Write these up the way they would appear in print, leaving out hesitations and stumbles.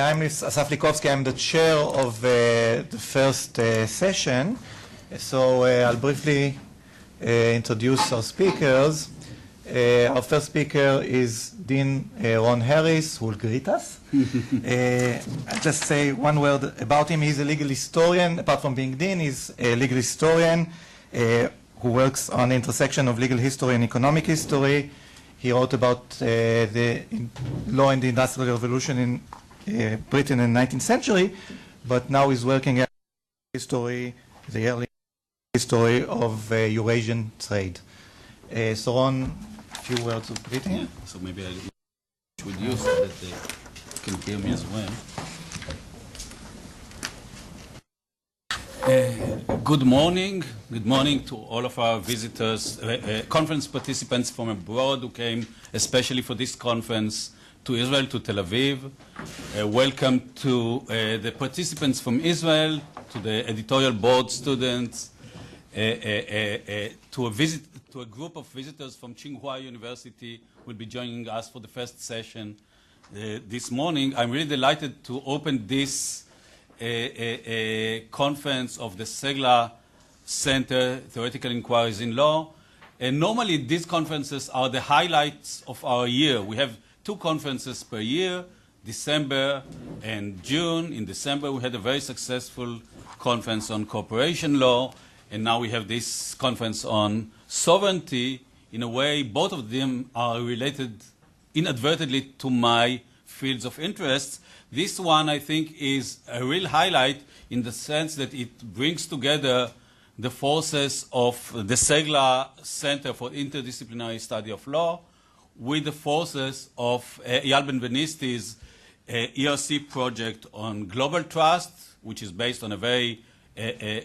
I'm Asaf Likovsky. I'm the chair of the first session. So I'll briefly introduce our speakers. Our first speaker is Dean Ron Harris, who will greet us. I'll just say one word about him. He's a legal historian. Apart from being dean, he's a legal historian who works on the intersection of legal history and economic history. He wrote about the law in the Industrial Revolution in Britain in the 19th century, but now he's working at history, the early history of Eurasian trade. So Ron, a few words of greeting. Yeah, so maybe I should use so that they can hear me as well. Good morning to all of our visitors, conference participants from abroad who came especially for this conference to Israel, to Tel Aviv. Welcome to the participants from Israel, to the editorial board students, to a group of visitors from Tsinghua University who will be joining us for the first session this morning. I'm really delighted to open this a conference of the Cegla Center, Theoretical Inquiries in Law. And normally these conferences are the highlights of our year. We have two conferences per year, December and June. In December we had a very successful conference on corporation law, and now we have this conference on sovereignty. In a way, both of them are related inadvertently to my fields of interest. This one, I think, is a real highlight in the sense that it brings together the forces of the Cegla Center for Interdisciplinary Study of Law with the forces of Eyal Ben-Venisti's ERC project on Globaltrust, which is based on a very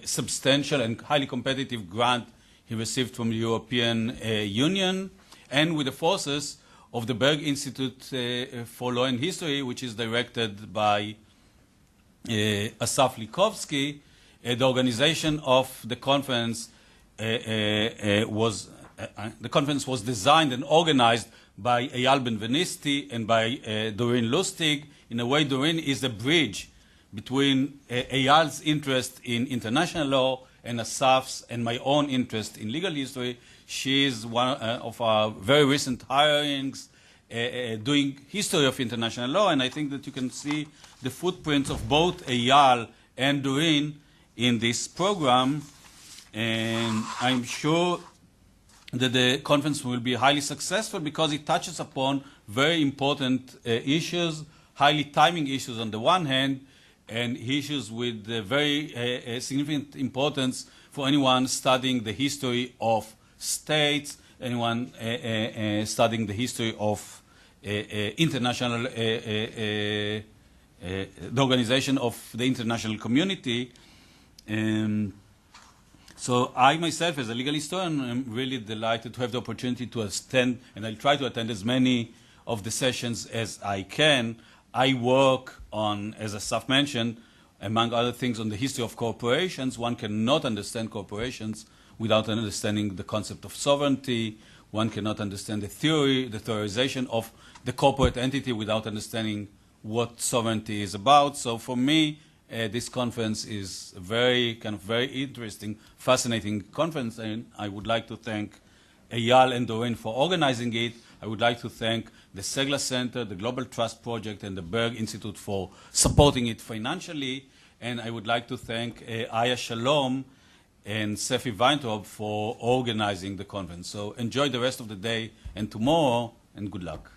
substantial and highly competitive grant he received from the European Union, and with the forces of the Berg Institute for Law and History, which is directed by Asaf Likovsky. The organization of the conference was designed and organized by Eyal Ben-Venisti and by Doreen Lustig. In a way, Doreen is a bridge between Eyal's interest in international law and Asaf's and my own interest in legal history. She is one of our very recent hirings doing history of international law, and I think that you can see the footprints of both Eyal and Doreen in this program, and I'm sure that the conference will be highly successful because it touches upon very important issues, highly timing issues on the one hand, and issues with very significant importance for anyone studying the history of states, anyone studying the history of international, the organization of the international community. So I myself, as a legal historian, am really delighted to have the opportunity to attend, and I'll try to attend as many of the sessions as I can. I work on, as Asaf mentioned, among other things, on the history of corporations. One cannot understand corporations without understanding the concept of sovereignty. One cannot understand the theory, the theorization of the corporate entity without understanding what sovereignty is about. So for me, this conference is a very interesting, fascinating conference, and I would like to thank Eyal and Doreen for organizing it. I would like to thank the Cegla Center, the Globaltrust Project, and the Berg Institute for supporting it financially. And I would like to thank Aya Shalom and Sefi Weintraub for organizing the conference. So enjoy the rest of the day and tomorrow, and good luck.